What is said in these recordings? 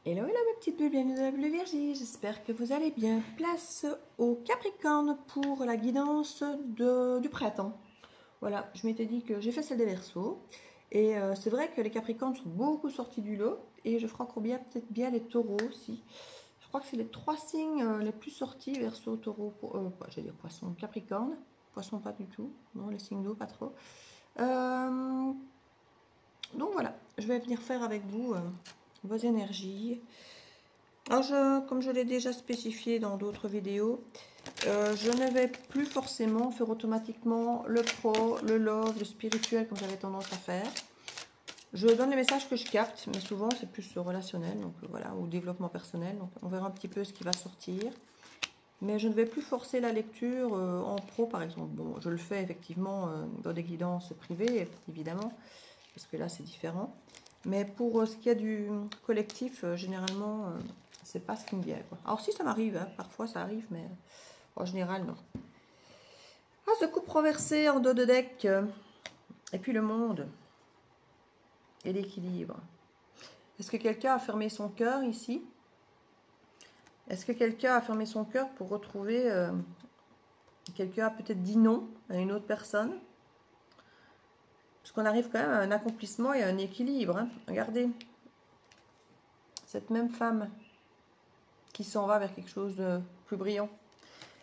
Hello, hello mes petites bulles, bienvenue dans le Vierge, j'espère que vous allez bien. Place au Capricorne pour la guidance du printemps. Voilà, je m'étais dit que j'ai fait celle des Verseaux. Et c'est vrai que les Capricornes sont beaucoup sortis du lot. Et je ferai encore bien, peut-être bien les Taureaux aussi. Je crois que c'est les 3 signes les plus sortis, Verseau, Taureau, j'allais dire Poisson, Capricorne. Poisson pas du tout, non, les signes d'eau pas trop. Donc voilà, je vais venir faire avec vous vos énergies. Alors, comme je l'ai déjà spécifié dans d'autres vidéos, je ne vais plus forcément faire automatiquement le pro, le love, le spirituel comme j'avais tendance à faire. Je donne les messages que je capte, mais souvent c'est plus relationnel, donc voilà, ou développement personnel. Donc on verra un petit peu ce qui va sortir. Mais je ne vais plus forcer la lecture en pro, par exemple. Bon, je le fais effectivement dans des guidances privées, évidemment, parce que là c'est différent. Mais pour ce qui est du collectif, généralement, c'est pas ce qui me vient, quoi. Alors si ça m'arrive, hein, parfois ça arrive, mais en général non. Ah, ce coupe renversé en dos de deck, et puis le monde, et l'équilibre. Est-ce que quelqu'un a fermé son cœur ici? Est-ce que quelqu'un a fermé son cœur pour retrouver... quelqu'un a peut-être dit non à une autre personne? Parce qu'on arrive quand même à un accomplissement et à un équilibre, hein. Regardez, cette même femme qui s'en va vers quelque chose de plus brillant.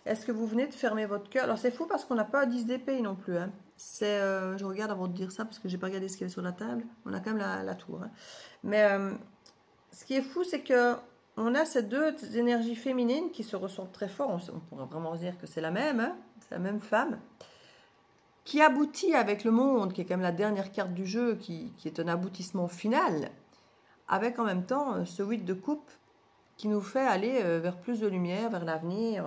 Est-ce que vous venez de fermer votre cœur? Alors c'est fou parce qu'on n'a pas 10 d'épée non plus, hein. C'est, je regarde avant de dire ça parce que j'ai pas regardé ce qu'il y avait sur la table. On a quand même la tour, hein. Mais ce qui est fou, c'est que on a ces deux énergies féminines qui se ressentent très fort. On pourrait vraiment dire que c'est la même, hein, c'est la même femme, qui aboutit avec le monde, qui est quand même la dernière carte du jeu, qui est un aboutissement final, avec en même temps ce 8 de coupe qui nous fait aller vers plus de lumière, vers l'avenir,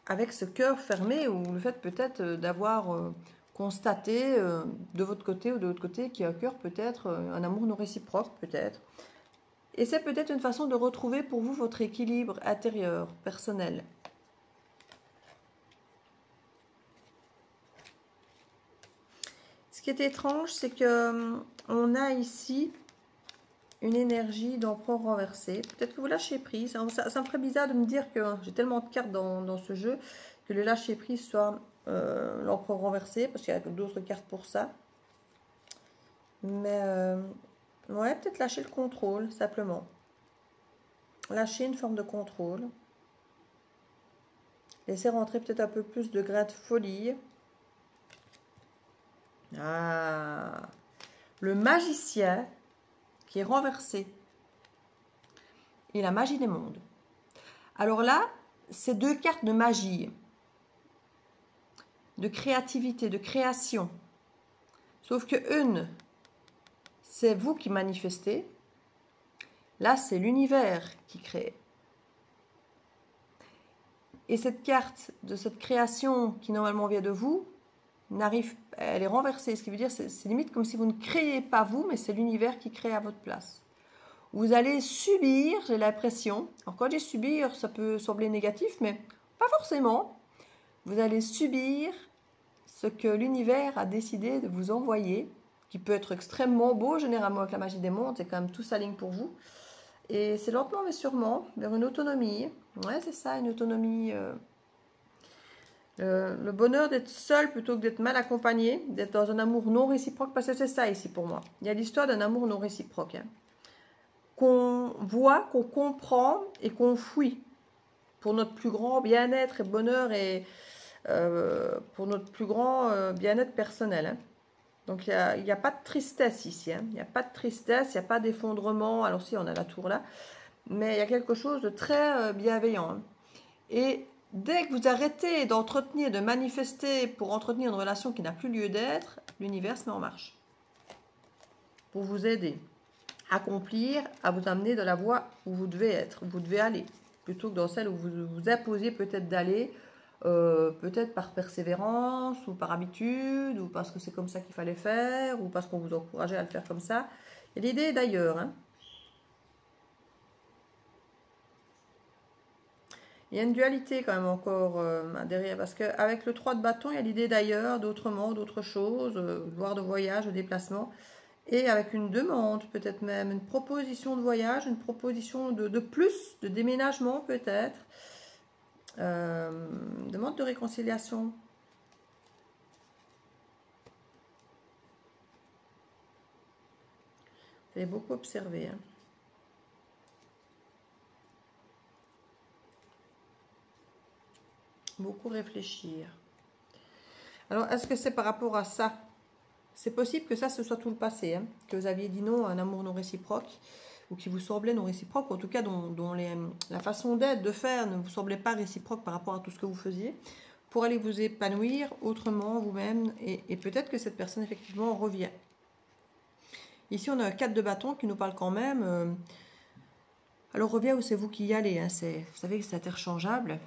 avec ce cœur fermé, ou le fait peut-être d'avoir constaté de votre côté ou de l'autre côté qu'il y a un cœur, peut-être un amour non réciproque, peut-être. Et c'est peut-être une façon de retrouver pour vous votre équilibre intérieur, personnel. Ce qui est étrange, c'est que on a ici une énergie d'empereur renversé. Peut-être que vous lâchez prise. Ça me ferait bizarre de me dire que j'ai tellement de cartes dans ce jeu que le lâcher prise soit l'empereur renversé, parce qu'il y a d'autres cartes pour ça. Mais ouais, peut-être lâcher le contrôle, simplement. Lâcher une forme de contrôle. Laisser rentrer peut-être un peu plus de grain de folie. Ah, le magicien qui est renversé. Et la magie des mondes. Alors là, c'est deux cartes de magie, de créativité, de création. Sauf que une, c'est vous qui manifestez. Là, c'est l'univers qui crée. Et cette carte de cette création qui normalement vient de vous, elle est renversée. Ce qui veut dire, c'est limite comme si vous ne créez pas vous, mais c'est l'univers qui crée à votre place. Vous allez subir, j'ai l'impression. Alors quand je dis subir, ça peut sembler négatif, mais pas forcément. Vous allez subir ce que l'univers a décidé de vous envoyer, qui peut être extrêmement beau, généralement avec la magie des mondes, c'est quand même tout s'aligne pour vous. Et c'est lentement mais sûrement vers une autonomie. Ouais, c'est ça, une autonomie. Le bonheur d'être seul plutôt que d'être mal accompagné, d'être dans un amour non réciproque, parce que c'est ça ici pour moi. Il y a l'histoire d'un amour non réciproque, hein, qu'on voit, qu'on comprend et qu'on fuit pour notre plus grand bien-être et bonheur et pour notre plus grand bien-être personnel, hein. Donc il n'y a pas de tristesse ici, hein. Il n'y a pas de tristesse, il n'y a pas d'effondrement. Alors si, on a la tour là, mais il y a quelque chose de très bienveillant, hein. Et dès que vous arrêtez d'entretenir, de manifester pour entretenir une relation qui n'a plus lieu d'être, l'univers se met en marche pour vous aider à accomplir, à vous amener dans la voie où vous devez être, où vous devez aller, plutôt que dans celle où vous vous imposez peut-être d'aller, peut-être par persévérance ou par habitude, ou parce que c'est comme ça qu'il fallait faire, ou parce qu'on vous encourageait à le faire comme ça. Et l'idée est d'ailleurs, hein. Il y a une dualité quand même encore derrière, parce qu'avec le 3 de bâton, il y a l'idée d'ailleurs, d'autrement, d'autre chose, voire de voyage, de déplacement. et avec une demande, peut-être même une proposition de voyage, une proposition de plus, de déménagement peut-être, demande de réconciliation. Vous avez beaucoup observé, hein. Beaucoup réfléchir. Alors, est-ce que c'est par rapport à ça? C'est possible que ça, ce soit tout le passé, hein, que vous aviez dit non à un amour non réciproque, ou qui vous semblait non réciproque, ou en tout cas dont la façon d'être, de faire ne vous semblait pas réciproque par rapport à tout ce que vous faisiez, pour aller vous épanouir autrement vous-même, et peut-être que cette personne effectivement revient. Ici, on a un 4 de bâton qui nous parle quand même. Alors, revient où c'est vous qui y allez, hein, vous savez que c'est interchangeable.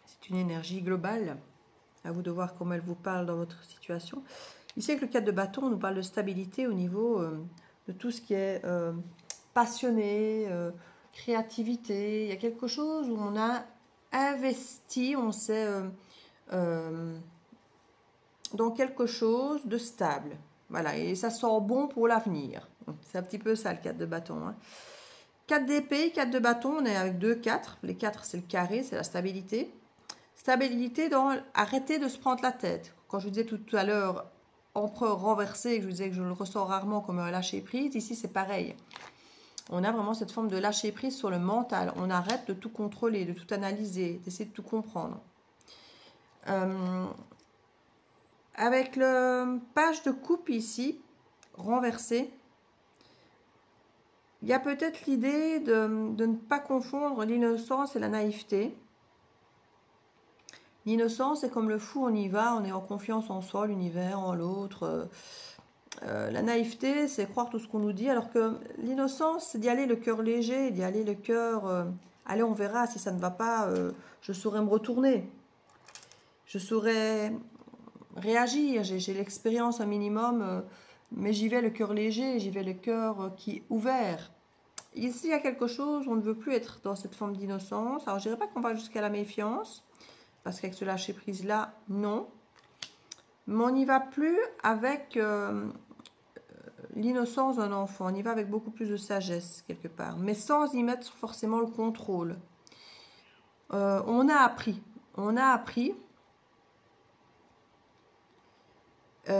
C'est une énergie globale. À vous de voir comment elle vous parle dans votre situation. Ici, avec le 4 de bâton, on nous parle de stabilité au niveau de tout ce qui est passionné, créativité. Il y a quelque chose où on a investi, on s'est dans quelque chose de stable. Voilà, et ça sent bon pour l'avenir. C'est un petit peu ça, le 4 de bâton, hein. 4 d'épée, 4 de bâton, on est avec 2 4. Les 4, c'est le carré, c'est la stabilité. Stabilité dans arrêter de se prendre la tête. Quand je vous disais tout à l'heure, empereur renversé, je vous disais que je le ressens rarement comme un lâcher prise, ici c'est pareil. On a vraiment cette forme de lâcher prise sur le mental. On arrête de tout contrôler, de tout analyser, d'essayer de tout comprendre. Avec le page de coupe ici, renversé, il y a peut-être l'idée de ne pas confondre l'innocence et la naïveté. L'innocence, c'est comme le fou, on y va, on est en confiance en soi, l'univers, en l'autre. La naïveté, c'est croire tout ce qu'on nous dit, alors que l'innocence, c'est d'y aller le cœur léger, d'y aller le cœur... allez, on verra, si ça ne va pas, je saurai me retourner. Je saurai réagir, j'ai l'expérience un minimum, mais j'y vais le cœur léger, j'y vais le cœur qui est ouvert. Ici, il y a quelque chose, on ne veut plus être dans cette forme d'innocence. Alors, je ne dirais pas qu'on va jusqu'à la méfiance, parce qu'avec ce lâcher-prise-là, non. Mais on n'y va plus avec l'innocence d'un enfant. On y va avec beaucoup plus de sagesse, quelque part. Mais sans y mettre forcément le contrôle. On a appris. On a appris. Et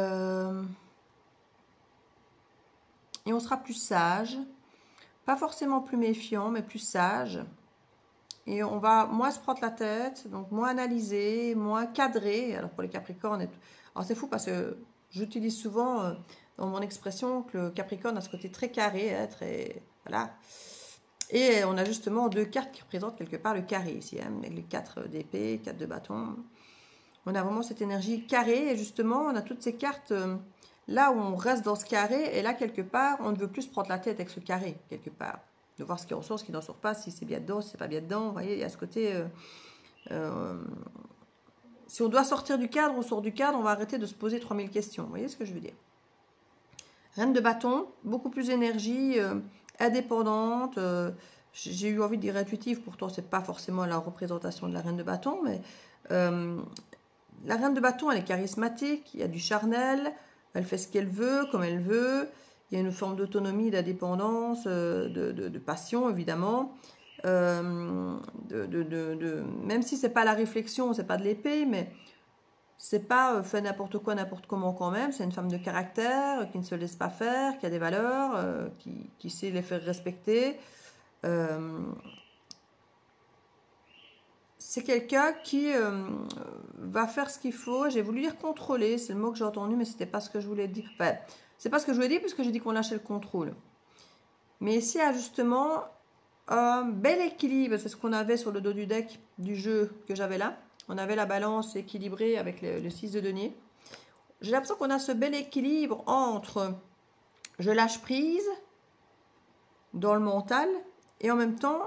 on sera plus sage. Pas forcément plus méfiant, mais plus sage. Et on va moins se prendre la tête, donc moins analyser, moins cadrer. Alors pour les Capricornes, alors c'est fou parce que j'utilise souvent dans mon expression que le Capricorne a ce côté très carré, hein, très voilà. Et on a justement 2 cartes qui représentent quelque part le carré ici, hein, avec les 4 d'épée, 4 de bâton. On a vraiment cette énergie carrée et justement on a toutes ces cartes là où on reste dans ce carré et là quelque part on ne veut plus se prendre la tête avec ce carré quelque part. De voir ce qui ressort, ce qui n'en sort pas, si c'est bien dedans, si c'est pas bien dedans. Vous voyez, il y a ce côté... si on doit sortir du cadre, on sort du cadre, on va arrêter de se poser 3000 questions. Vous voyez ce que je veux dire? Reine de bâton, beaucoup plus d'énergie, indépendante. J'ai eu envie de dire intuitive, pourtant c'est pas forcément la représentation de la reine de bâton, mais la reine de bâton, elle est charismatique, il y a du charnel, elle fait ce qu'elle veut, comme elle veut. Il y a une forme d'autonomie, d'indépendance, de passion, évidemment. Même si ce n'est pas la réflexion, ce n'est pas de l'épée, mais c'est pas fait n'importe quoi, n'importe comment quand même. C'est une femme de caractère, qui ne se laisse pas faire, qui a des valeurs, qui sait les faire respecter. C'est quelqu'un qui va faire ce qu'il faut. J'ai voulu dire contrôler, c'est le mot que j'ai entendu, mais ce n'était pas ce que je voulais dire. Enfin, c'est pas ce que je voulais dire puisque j'ai dit qu'on lâchait le contrôle. Mais ici, il y a justement un bel équilibre. C'est ce qu'on avait sur le dos du deck du jeu que j'avais là. On avait la balance équilibrée avec le 6 de denier. J'ai l'impression qu'on a ce bel équilibre entre je lâche prise dans le mental et en même temps,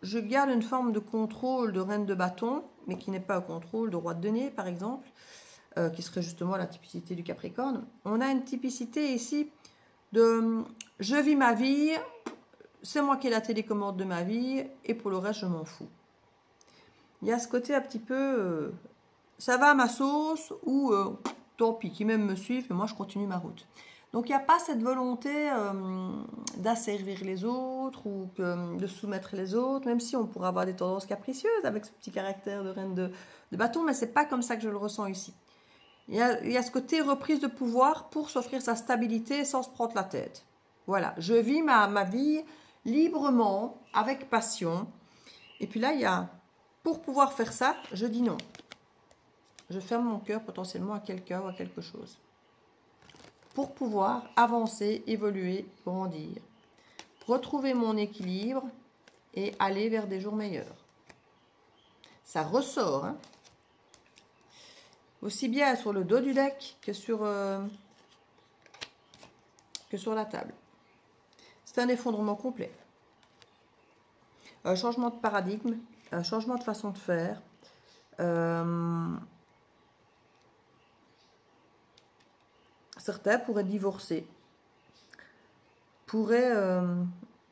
je garde une forme de contrôle de reine de bâton, mais qui n'est pas un contrôle de roi de denier, par exemple. Qui serait justement la typicité du Capricorne. On a une typicité ici de je vis ma vie, c'est moi qui ai la télécommande de ma vie, et pour le reste, je m'en fous. Il y a ce côté un petit peu, ça va à ma sauce, ou tant pis, qui même me suivent, mais moi je continue ma route. Donc il n'y a pas cette volonté d'asservir les autres ou de soumettre les autres, même si on pourrait avoir des tendances capricieuses avec ce petit caractère de reine de bâton, mais c'est pas comme ça que je le ressens ici. Il y a ce côté reprise de pouvoir pour s'offrir sa stabilité sans se prendre la tête. Voilà, je vis ma vie librement, avec passion. Et puis là, il y a, pour pouvoir faire ça, je dis non. Je ferme mon cœur potentiellement à quelqu'un ou à quelque chose. Pour pouvoir avancer, évoluer, grandir. Retrouver mon équilibre et aller vers des jours meilleurs. Ça ressort, hein. Aussi bien sur le dos du deck que sur la table. C'est un effondrement complet. Un changement de paradigme, un changement de façon de faire. Certains pourraient divorcer.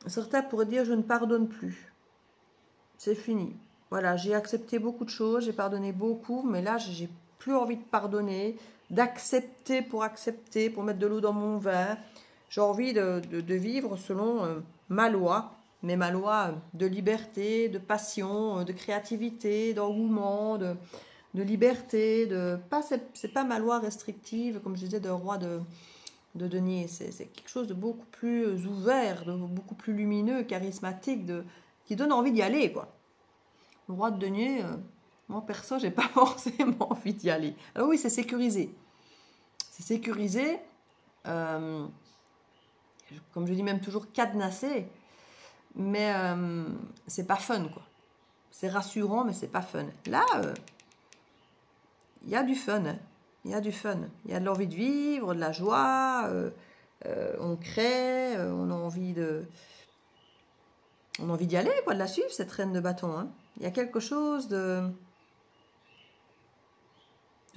Certains pourraient dire je ne pardonne plus. C'est fini. Voilà, j'ai accepté beaucoup de choses, j'ai pardonné beaucoup, mais là j'ai plus envie de pardonner, d'accepter, pour mettre de l'eau dans mon vin. J'ai envie de vivre selon ma loi, mais ma loi de liberté, de passion, de créativité, d'engouement, de liberté. C'est pas ma loi restrictive, comme je disais, d'un roi de denier. C'est quelque chose de beaucoup plus ouvert, de beaucoup plus lumineux, charismatique, qui donne envie d'y aller, quoi. Le roi de denier, moi perso, j'ai pas forcément envie d'y aller. Alors oui, c'est sécurisé. C'est sécurisé, comme je dis même toujours cadenassé, mais c'est pas fun, quoi. C'est rassurant, mais c'est pas fun. Là, il y a du fun, hein. Il y a du fun. Il y a de l'envie de vivre, de la joie, on crée, on a envie d'y aller, quoi, de la suivre, cette reine de bâton, hein. Il y a quelque chose de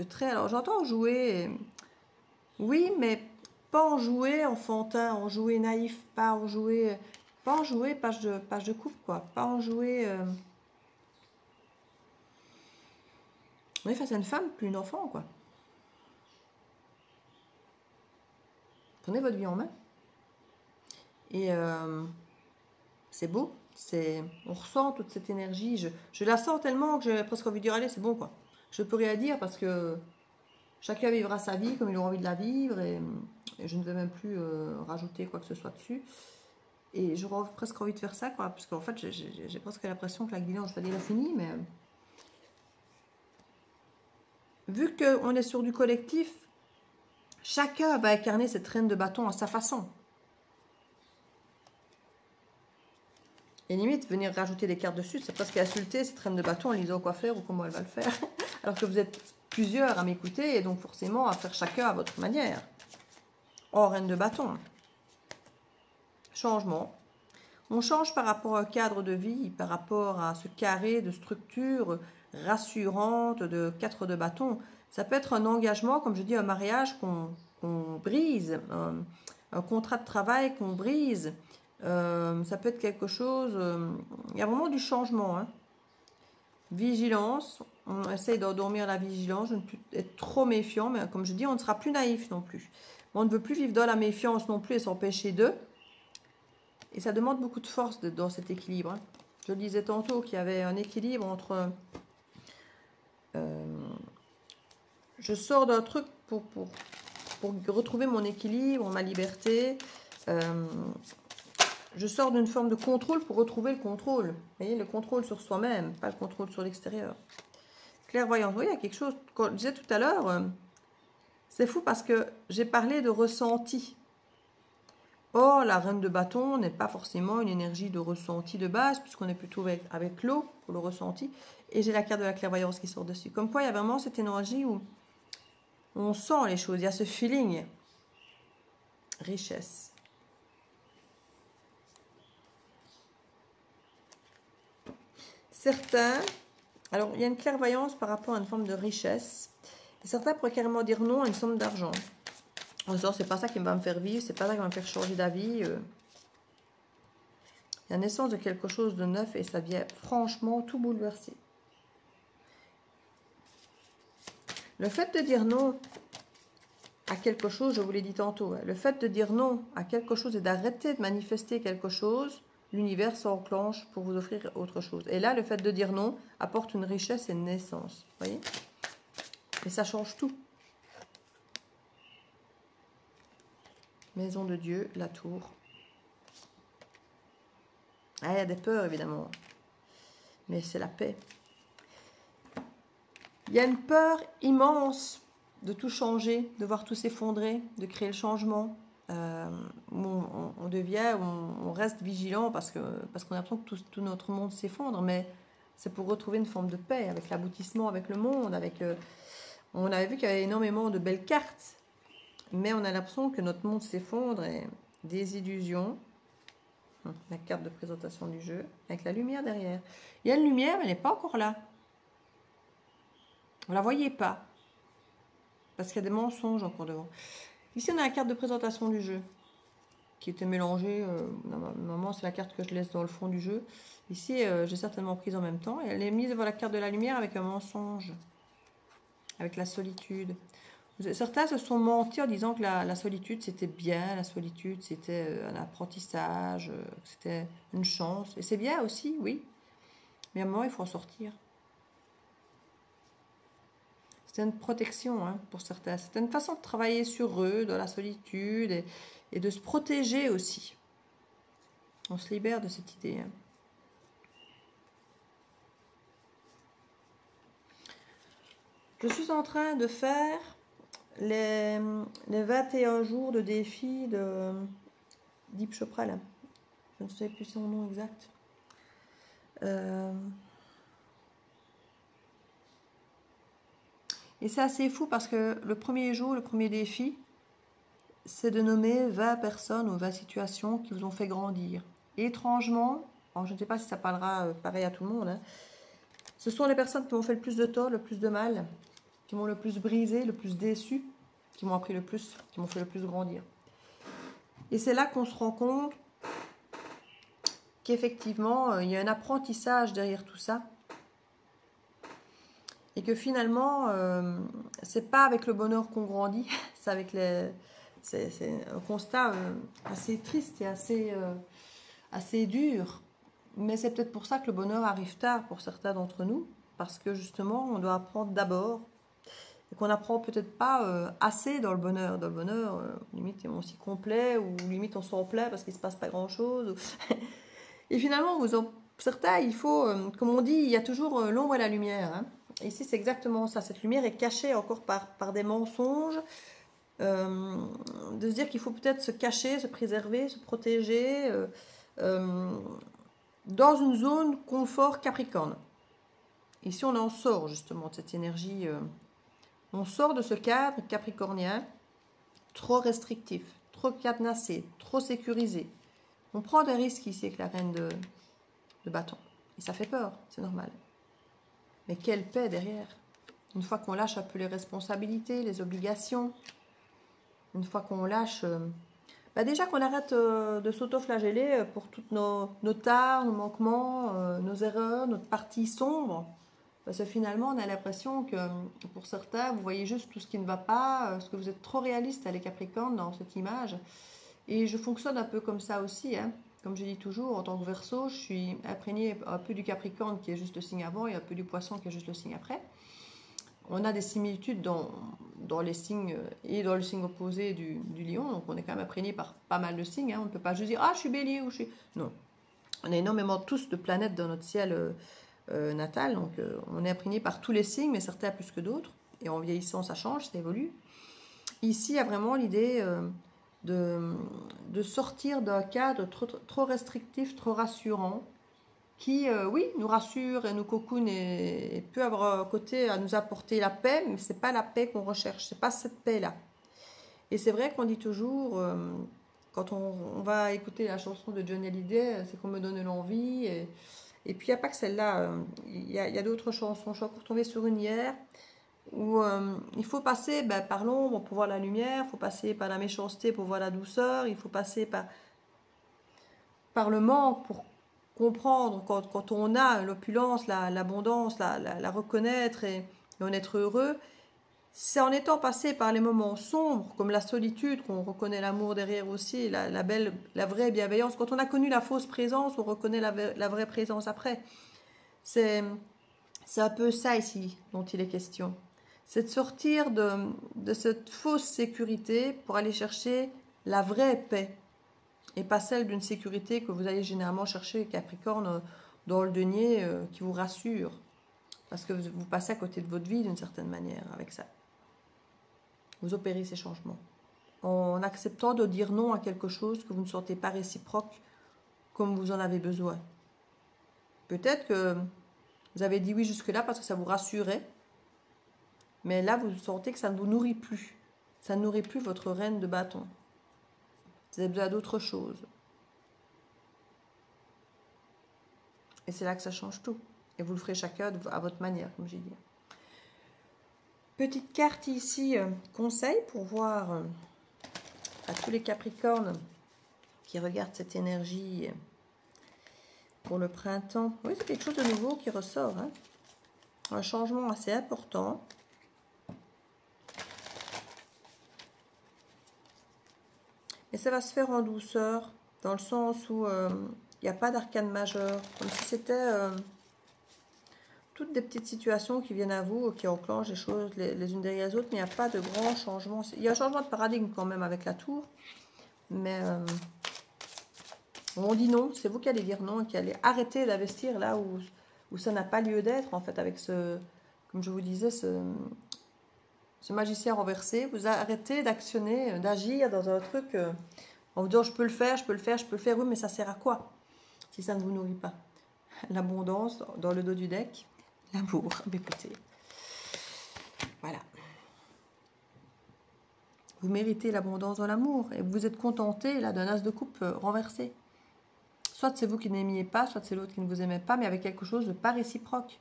très... Alors, j'entends jouer... Oui, mais pas en jouer enfantin, en jouer naïf, pas en jouer page de coupe, quoi. Pas en jouer... On est face à une femme, plus une enfant, quoi. Prenez votre vie en main. Et c'est beau. On ressent toute cette énergie. Je la sens tellement que j'ai presque envie de dire, allez, c'est bon, quoi. Je peux rien dire parce que chacun vivra sa vie comme il aura envie de la vivre. Et je ne vais même plus rajouter quoi que ce soit dessus. Et j'aurais presque envie de faire ça, quoi. Parce qu'en fait, j'ai presque l'impression que la guidance, je vais dire, est finie, mais... vu qu'on est sur du collectif, chacun va incarner cette reine de bâton à sa façon. Et limite, venir rajouter des cartes dessus, c'est presque insulter cette reine de bâton en lui disant quoi faire ou comment elle va le faire. Alors que vous êtes plusieurs à m'écouter et donc forcément à faire chacun à votre manière. Oh, reine de bâton. Changement. On change par rapport à un cadre de vie, par rapport à ce carré de structure rassurante de 4 de bâton. Ça peut être un engagement, comme je dis, un mariage qu'on brise, un contrat de travail qu'on brise. Ça peut être quelque chose... il y a vraiment du changement, hein. Vigilance. On essaye d'endormir la vigilance, de ne plus être trop méfiant, mais comme je dis, on ne sera plus naïf non plus. On ne veut plus vivre dans la méfiance non plus et s'empêcher d'eux. Et ça demande beaucoup de force dans cet équilibre, hein. Je le disais tantôt qu'il y avait un équilibre entre... je sors d'un truc pour retrouver mon équilibre, ma liberté. Je sors d'une forme de contrôle pour retrouver le contrôle. Vous voyez, le contrôle sur soi-même, pas le contrôle sur l'extérieur. Clairvoyance, vous voyez, il y a quelque chose, quand je disais tout à l'heure, c'est fou parce que j'ai parlé de ressenti. Or, la reine de bâton n'est pas forcément une énergie de ressenti de base, puisqu'on est plutôt avec l'eau pour le ressenti. Et j'ai la carte de la clairvoyance qui sort dessus. Comme quoi, il y a vraiment cette énergie où on sent les choses, il y a ce feeling. Richesse. Certains, alors il y a une clairvoyance par rapport à une forme de richesse. Et certains pourraient carrément dire non à une somme d'argent. En disant, c'est pas ça qui va me faire vivre, c'est pas ça qui va me faire changer d'avis. Il y a la naissance de quelque chose de neuf et ça vient franchement tout bouleverser. Le fait de dire non à quelque chose, je vous l'ai dit tantôt. Hein. Le fait de dire non à quelque chose et d'arrêter de manifester quelque chose, l'univers s'enclenche pour vous offrir autre chose. Et là, le fait de dire non apporte une richesse et une naissance. Vous voyez? Et ça change tout. Maison de Dieu, la tour. Ah, il y a des peurs, évidemment. Mais c'est la paix. Il y a une peur immense de tout changer, de voir tout s'effondrer, de créer le changement. On devient, on reste vigilant parce qu'on a l'impression que tout notre monde s'effondre, mais c'est pour retrouver une forme de paix avec l'aboutissement, avec le monde, on avait vu qu'il y avait énormément de belles cartes, mais on a l'impression que notre monde s'effondre et des illusions. La carte de présentation du jeu, avec la lumière derrière. Il y a une lumière, mais elle n'est pas encore là. Vous ne la voyez pas. Parce qu'il y a des mensonges encore devant. Ici, on a la carte de présentation du jeu. Qui était mélangée. Normalement, c'est la carte que je laisse dans le fond du jeu. Ici, j'ai certainement prise en même temps. Et elle est mise devant la carte de la lumière avec un mensonge. Avec la solitude. Certains se sont mentis en disant que la solitude, c'était bien. La solitude, c'était un apprentissage. C'était une chance. Et c'est bien aussi, oui. Mais à un moment, il faut en sortir. C'est une protection hein, pour certains. C'est une façon de travailler sur eux, dans la solitude, et de se protéger aussi. On se libère de cette idée. Hein. Je suis en train de faire les 21 jours de défi de Deepak Chopra. Là. Je ne sais plus son nom exact. Et c'est assez fou parce que le premier jour, le premier défi, c'est de nommer 20 personnes ou 20 situations qui vous ont fait grandir. Et étrangement, alors je ne sais pas si ça parlera pareil à tout le monde, hein, ce sont les personnes qui m'ont fait le plus de tort, le plus de mal, qui m'ont le plus brisé, le plus déçu, qui m'ont appris le plus, qui m'ont fait le plus grandir. Et c'est là qu'on se rend compte qu'effectivement, il y a un apprentissage derrière tout ça. Et que finalement, c'est pas avec le bonheur qu'on grandit, c'est avec les... C'est un constat assez triste et assez dur. Mais c'est peut-être pour ça que le bonheur arrive tard pour certains d'entre nous. Parce que justement, on doit apprendre d'abord. Et qu'on n'apprend peut-être pas assez dans le bonheur. Dans le bonheur, limite, on s'y complaît. Ou limite, on s'en plaît parce qu'il ne se passe pas grand-chose. Et finalement, certains, il faut... comme on dit, il y a toujours l'ombre et la lumière. Hein. Et ici, c'est exactement ça. Cette lumière est cachée encore par des mensonges. De se dire qu'il faut peut-être se cacher, se préserver, se protéger dans une zone confort capricorne. Ici, on en sort justement de cette énergie. On sort de ce cadre capricornien trop restrictif, trop cadenassé, trop sécurisé. On prend des risques ici avec la reine de bâton. Et ça fait peur, c'est normal. Mais quelle paix derrière. Une fois qu'on lâche un peu les responsabilités, les obligations, une fois qu'on lâche... déjà qu'on arrête de s'auto-flageller pour toutes nos tares, nos manquements, nos erreurs, notre partie sombre. Parce que finalement, on a l'impression que pour certains, vous voyez juste tout ce qui ne va pas, parce que vous êtes trop réaliste, les Capricornes, dans cette image. Et je fonctionne un peu comme ça aussi. Hein. Comme je dis toujours, en tant que Verseau, je suis imprégnée un peu du Capricorne qui est juste le signe avant et un peu du Poisson qui est juste le signe après. On a des similitudes dans les signes et dans le signe opposé du Lion. Donc on est quand même imprégné par pas mal de signes. Hein. On ne peut pas juste dire « Ah, je suis Bélier » ou « je suis... » Non. On a énormément tous de planètes dans notre ciel natal. Donc on est imprégné par tous les signes, mais certains plus que d'autres. Et en vieillissant, ça change, ça évolue. Ici, il y a vraiment l'idée de sortir d'un cadre trop restrictif, trop rassurant, qui, oui, nous rassure et nous cocoune et peut avoir un côté à nous apporter la paix, mais ce n'est pas la paix qu'on recherche, ce n'est pas cette paix-là. Et c'est vrai qu'on dit toujours, quand on va écouter la chanson de Johnny Hallyday, c'est qu'on me donne l'envie, et puis il n'y a pas que celle-là, il y a d'autres chansons. Je suis encore tombée sur une hier, où il faut passer par l'ombre pour voir la lumière, il faut passer par la méchanceté pour voir la douceur, il faut passer par le manque pour comprendre quand on a l'opulence, l'abondance, la reconnaître et en être heureux. c'est en étant passé par les moments sombres, comme la solitude, qu'on reconnaît l'amour derrière aussi, la vraie bienveillance. Quand on a connu la fausse présence, on reconnaît la vraie présence après. C'est un peu ça ici dont il est question. C'est de sortir de cette fausse sécurité pour aller chercher la vraie paix. Et pas celle d'une sécurité que vous allez généralement chercher, Capricorne, dans le denier, qui vous rassure. Parce que vous passez à côté de votre vie d'une certaine manière avec ça. Vous opérez ces changements. En acceptant de dire non à quelque chose que vous ne sentez pas réciproque comme vous en avez besoin. Peut-être que vous avez dit oui jusque-là parce que ça vous rassurait. Mais là, vous sentez que ça ne vous nourrit plus. Ça ne nourrit plus votre reine de bâton. Vous avez besoin d'autre chose. Et c'est là que ça change tout. Et vous le ferez chacun à votre manière, comme j'ai dit. Petite carte ici, conseil pour voir à tous les Capricornes qui regardent cette énergie pour le printemps. Oui, c'est quelque chose de nouveau qui ressort. Hein. Un changement assez important. Et ça va se faire en douceur, dans le sens où il n'y a pas d'arcane majeur. Comme si c'était toutes des petites situations qui viennent à vous, qui enclenchent les choses les unes derrière les autres, mais il n'y a pas de grand changement. Il y a un changement de paradigme quand même avec la tour. Mais on dit non, c'est vous qui allez dire non et qui allez arrêter d'investir là où ça n'a pas lieu d'être, en fait, avec ce, comme je vous disais, ce magicien renversé. Vous arrêtez d'actionner, d'agir dans un truc en vous disant je peux le faire, je peux le faire, je peux le faire. Oui, mais ça sert à quoi si ça ne vous nourrit pas? L'abondance dans le dos du deck, l'amour, écoutez. Voilà. Vous méritez l'abondance dans l'amour et vous êtes contenté là d'un as de coupe renversé. Soit c'est vous qui n'aimiez pas, soit c'est l'autre qui ne vous aimait pas, mais avec quelque chose de pas réciproque.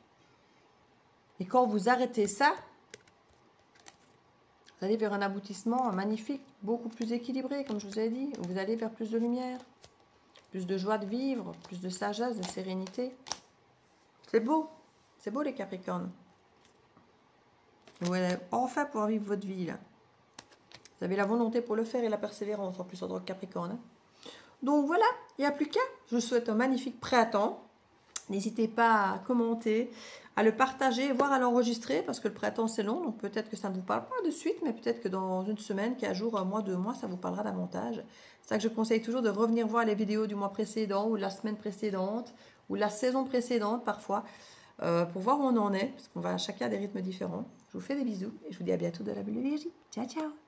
Et quand vous arrêtez ça, vous allez vers un aboutissement magnifique, beaucoup plus équilibré, comme je vous ai dit. Vous allez vers plus de lumière, plus de joie de vivre, plus de sagesse, de sérénité. C'est beau les Capricornes. Vous allez enfin pouvoir vivre votre vie là. Vous avez la volonté pour le faire et la persévérance en plus en tant que Capricorne. Hein. Donc voilà, il n'y a plus qu'à. Je vous souhaite un magnifique printemps. N'hésitez pas à commenter, à le partager, voire à l'enregistrer, parce que le printemps c'est long, donc peut-être que ça ne vous parle pas de suite, mais peut-être que dans une semaine, 15 jours, un mois, 2 mois, ça vous parlera davantage. C'est ça que je conseille toujours de revenir voir les vidéos du mois précédent, ou de la semaine précédente, ou de la saison précédente parfois, pour voir où on en est, parce qu'on va chacun à des rythmes différents. Je vous fais des bisous, et je vous dis à bientôt de la bulle de Virgie. Ciao, ciao!